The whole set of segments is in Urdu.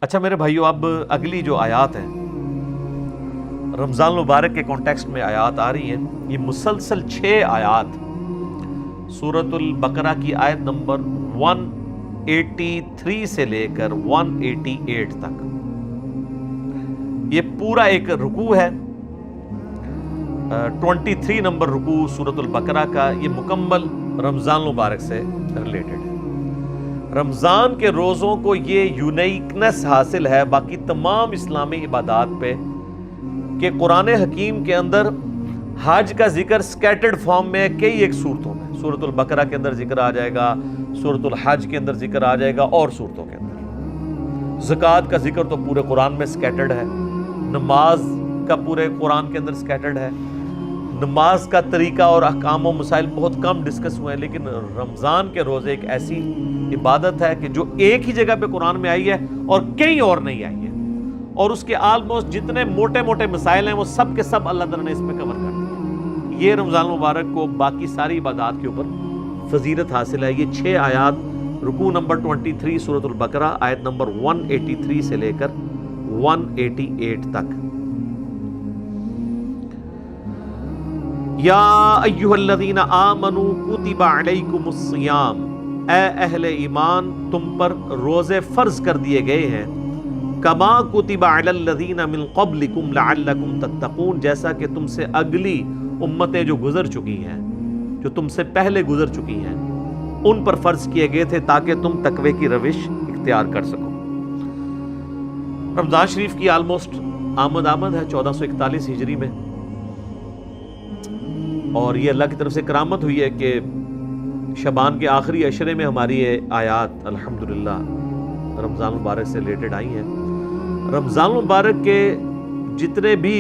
اچھا میرے بھائیو، اب اگلی جو آیات ہیں رمضان المبارک کے کانٹیکسٹ میں آیات آ رہی ہیں، یہ مسلسل 6 آیات سورۃ البقرہ کی آیت نمبر 183 سے لے کر 188 تک، یہ پورا ایک رکوع ہے۔ 23 نمبر رکوع سورۃ البقرہ کا، یہ مکمل رمضان المبارک سے ریلیٹڈ ہے۔ رمضان کے روزوں کو یہ یونیکنس حاصل ہے باقی تمام اسلامی عبادات پہ کہ قرآن حکیم کے اندر حج کا ذکر سکیٹرڈ فارم میں کئی ایک صورتوں میں، سورۃ البقرہ کے اندر ذکر آ جائے گا، سورۃ الحج کے اندر ذکر آ جائے گا، اور صورتوں کے اندر زکوٰۃ کا ذکر تو پورے قرآن میں سکیٹرڈ ہے، نماز کا پورے قرآن کے اندر سکیٹرڈ ہے۔ نماز کا طریقہ اور احکام و مسائل بہت کم ڈسکس ہوئے ہیں، لیکن رمضان کے روزے ایک ایسی عبادت ہے کہ جو ایک ہی جگہ پہ قرآن میں آئی ہے اور کہیں اور نہیں آئی ہے، اور اس کے آلموسٹ جتنے موٹے موٹے مسائل ہیں وہ سب کے سب اللہ تعالیٰ نے اس میں کور کر دیا۔ یہ رمضان المبارک کو باقی ساری عبادات کے اوپر فضیلت حاصل ہے۔ یہ 6 آیات رکوع نمبر 23 سورۃ البقرہ آیت نمبر 183 سے لے کر 188 تک۔ یا ایھا الذین آمنوا کتب علیکم الصیام، اے اہل ایمان تم پر روزے فرض کر دیے گئے ہیں، کما کتب علی الذین من قبلکم لعلکم تتقون، جیسا کہ تم سے اگلی امتیں جو گزر چکی ہیں، جو تم سے پہلے گزر چکی ہیں، ان پر فرض کیے گئے تھے تاکہ تم تقوی کی روش اختیار کر سکو۔ رمضان شریف کی آلموسٹ آمد ہے 1441 ہجری میں، اور یہ اللہ کی طرف سے کرامت ہوئی ہے کہ شعبان کے آخری عشرے میں ہماری یہ آیات الحمدللہ رمضان المبارک سے ریلیٹڈ آئی ہیں۔ رمضان المبارک کے جتنے بھی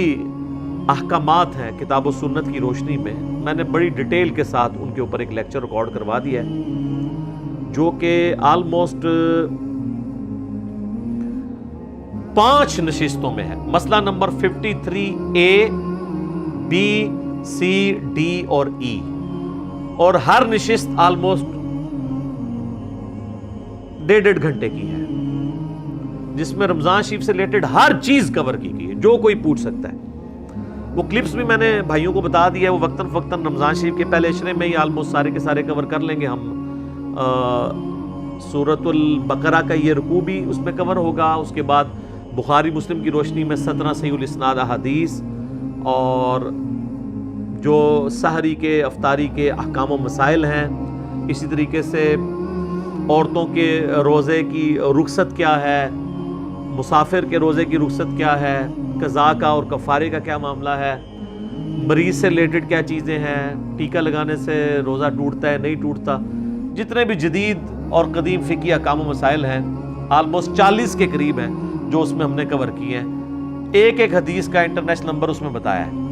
احکامات ہیں کتاب و سنت کی روشنی میں نے بڑی ڈیٹیل کے ساتھ ان کے اوپر ایک لیکچر ریکارڈ کروا دیا ہے، جو کہ آلموسٹ 5 نشستوں میں ہے۔ مسئلہ number 53A B C D اور E، اور ہر نشست آلموسٹ 1.5 گھنٹے کی ہے، جس میں رمضان شریف سے ریلیٹڈ ہر چیز کور کی گئی ہے جو کوئی پوچھ سکتا ہے۔ وہ کلپس بھی میں نے بھائیوں کو بتا دیا ہے، وہ وقتاً فوقتاً رمضان شریف کے پہلے عشرے میں ہی آلموسٹ سارے کے سارے کور کر لیں گے ہم۔ سورۃ البقرہ کا یہ رکوع بھی اس میں کور ہوگا، اس کے بعد بخاری مسلم کی روشنی میں 17 صحیح الاسناد احادیث، اور جو سحری کے افطاری کے احکام و مسائل ہیں، اسی طریقے سے عورتوں کے روزے کی رخصت کیا ہے، مسافر کے روزے کی رخصت کیا ہے، قضاء کا اور کفارے کا کیا معاملہ ہے، مریض سے ریلیٹڈ کیا چیزیں ہیں، ٹیکہ لگانے سے روزہ ٹوٹتا ہے نہیں ٹوٹتا، جتنے بھی جدید اور قدیم فقہی احکام و مسائل ہیں آلموسٹ 40 کے قریب ہیں جو اس میں ہم نے کور کیے ہیں۔ ایک ایک حدیث کا انٹرنیشنل نمبر اس میں بتایا ہے،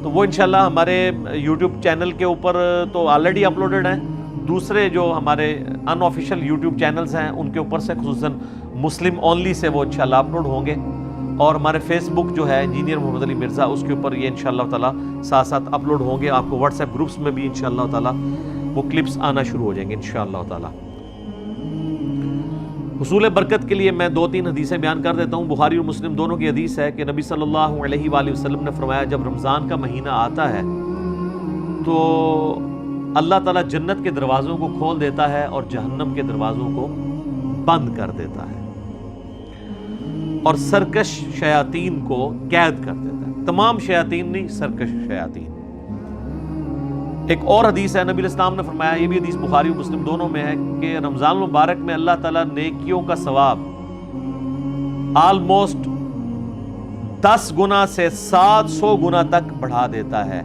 تو وہ انشاءاللہ ہمارے یوٹیوب چینل کے اوپر تو آلریڈی اپلوڈڈ ہیں، دوسرے جو ہمارے ان آفیشیل یوٹیوب چینلز ہیں ان کے اوپر سے خصوصاً مسلم اونلی سے وہ انشاءاللہ اپلوڈ ہوں گے، اور ہمارے فیس بک جو ہے انجینئر محمد علی مرزا، اس کے اوپر یہ انشاءاللہ تعالیٰ ساتھ ساتھ اپلوڈ ہوں گے۔ آپ کو واٹس ایپ گروپس میں بھی انشاءاللہ تعالیٰ وہ کلپس آنا شروع ہو جائیں گے انشاءاللہ تعالیٰ۔ حصول برکت کے لیے میں 2-3 حدیثیں بیان کر دیتا ہوں۔ بخاری اور مسلم دونوں کی حدیث ہے کہ نبی صلی اللہ علیہ وآلہ وسلم نے فرمایا، جب رمضان کا مہینہ آتا ہے تو اللہ تعالیٰ جنت کے دروازوں کو کھول دیتا ہے اور جہنم کے دروازوں کو بند کر دیتا ہے، اور سرکش شیاطین کو قید کر دیتا ہے۔ تمام شیاطین نہیں، سرکش شیاطین۔ ایک اور حدیث ہے، نبی علیہ السلام نے فرمایا، یہ بھی حدیث بخاری و مسلم دونوں میں ہے، کہ رمضان المبارک میں اللہ تعالیٰ نیکیوں کا ثواب آلموسٹ 10 گنا سے 700 گنا تک بڑھا دیتا ہے،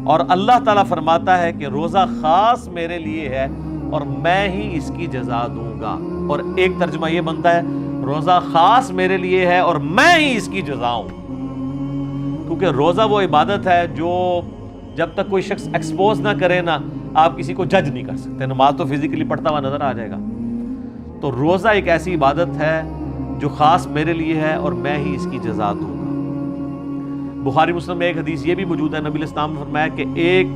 اور اللہ تعالیٰ فرماتا ہے کہ روزہ خاص میرے لیے ہے اور میں ہی اس کی جزا دوں گا۔ اور ایک ترجمہ یہ بنتا ہے، روزہ خاص میرے لیے ہے اور میں ہی اس کی جزا ہوں، کیونکہ روزہ وہ عبادت ہے جو جب تک کوئی شخص ایکسپوز نہ کرے نا، آپ کسی کو جج نہیں کر سکتے۔ نماز تو فزیکلی پڑھتا ہوا نظر آ جائے گا، تو روزہ ایک ایسی عبادت ہے جو خاص میرے لیے ہے اور میں ہی اس کی جزا دوں گا۔ بخاری مسلم میں ایک حدیث یہ بھی موجود ہے، نبی علیہ السلام نے فرمایا کہ ایک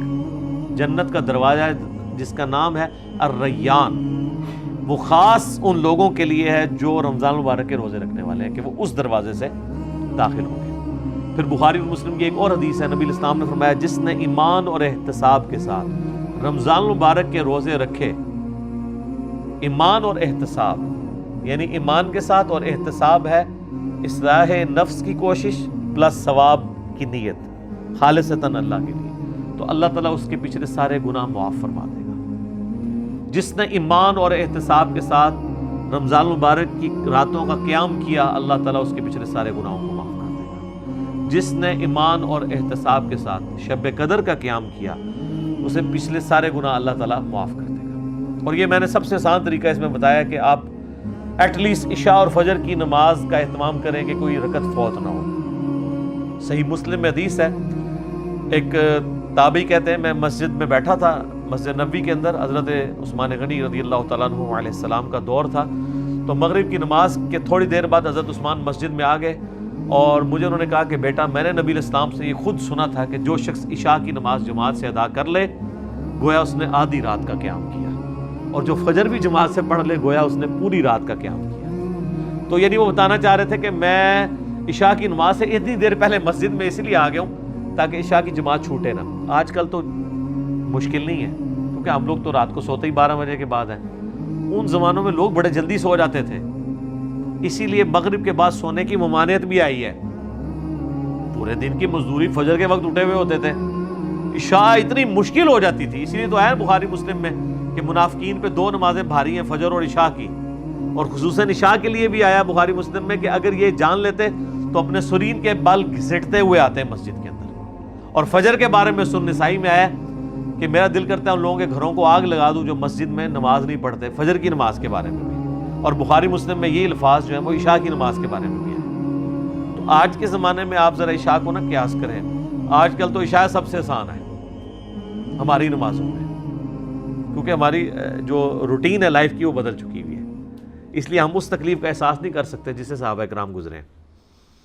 جنت کا دروازہ ہے جس کا نام ہے الریان، وہ خاص ان لوگوں کے لیے ہے جو رمضان المبارک کے روزے رکھنے والے ہیں کہ وہ اس دروازے سے داخل ہوں گے۔ پھر بخاری اور مسلم کی ایک اور حدیث ہے، نبی الاسلام نے فرمایا جس نے ایمان اور احتساب کے ساتھ رمضان المبارک کے روزے رکھے، ایمان اور احتساب یعنی ایمان کے ساتھ اور احتساب ہے اصلاح نفس کی کوشش پلس ثواب کی نیت خالصتاً اللہ کے لیے، تو اللہ تعالیٰ اس کے پچھلے سارے گناہ معاف فرما دے گا۔ جس نے ایمان اور احتساب کے ساتھ رمضان المبارک کی راتوں کا قیام کیا، اللہ تعالیٰ اس کے پچھلے سارے گناہوں کو معاف کر دے گا۔ جس نے ایمان اور احتساب کے ساتھ شب قدر کا قیام کیا، اسے پچھلے سارے گناہ اللہ تعالیٰ معاف کر دے گا۔ اور یہ میں نے سب سے آسان طریقہ اس میں بتایا کہ آپ ایٹ لیسٹ عشاء اور فجر کی نماز کا اہتمام کریں کہ کوئی رکعت فوت نہ ہو۔ صحیح مسلم میں حدیث ہے، ایک تابعی کہتے ہیں میں مسجد میں بیٹھا تھا، مسجد نبوی کے اندر حضرت عثمان غنی رضی اللہ تعالیٰ عنہ علیہ السلام کا دور تھا، تو مغرب کی نماز کے تھوڑی دیر بعد حضرت عثمان مسجد میں آ گئے اور مجھے انہوں نے کہا کہ بیٹا میں نے نبی علیہ السلام سے یہ خود سنا تھا کہ جو شخص عشاء کی نماز جماعت سے ادا کر لے گویا اس نے آدھی رات کا قیام کیا، اور جو فجر بھی جماعت سے پڑھ لے گویا اس نے پوری رات کا قیام کیا۔ تو یعنی وہ بتانا چاہ رہے تھے کہ میں عشاء کی نماز سے اتنی دیر پہلے مسجد میں اس لیے آ گیا ہوں تاکہ عشاء کی جماعت چھوٹے نہ۔ آج کل تو مشکل نہیں ہے کیونکہ ہم لوگ تو رات کو سوتے ہی 12 بجے کے بعد ہیں، ان زمانوں میں لوگ بڑے جلدی سو جاتے تھے، اسی لیے مغرب کے بعد سونے کی ممانعت بھی آئی ہے۔ پورے دن کی مزدوری فجر کے وقت اٹھے ہوئے ہوتے تھے، عشاء اتنی مشکل ہو جاتی تھی، اسی لیے تو ہے بخاری مسلم میں کہ منافقین پہ 2 نمازیں بھاری ہیں، فجر اور عشاء کی، اور خصوصاً عشاء کے لیے بھی آیا بخاری مسلم میں کہ اگر یہ جان لیتے تو اپنے سرین کے بال گھسیٹتے ہوئے آتے ہیں مسجد کے اندر۔ اور فجر کے بارے میں سنن نسائی میں آیا کہ میرا دل کرتا ہے ان لوگوں کے گھروں کو آگ لگا دوں جو مسجد میں نماز نہیں پڑھتے، فجر کی نماز کے بارے میں بھی، اور بخاری مسلم میں یہ الفاظ جو ہیں وہ عشاء کی نماز کے بارے میں بھی ہیں۔ تو آج کے زمانے میں آپ ذرا عشاء کو نہ قیاس کریں، آج کل تو عشاء سب سے آسان ہے ہماری نمازوں میں، کیونکہ ہماری جو روٹین ہے لائف کی وہ بدل چکی ہوئی ہے، اس لیے ہم اس تکلیف کا احساس نہیں کر سکتے جس سے صحابہ کرام گزرے ہیں۔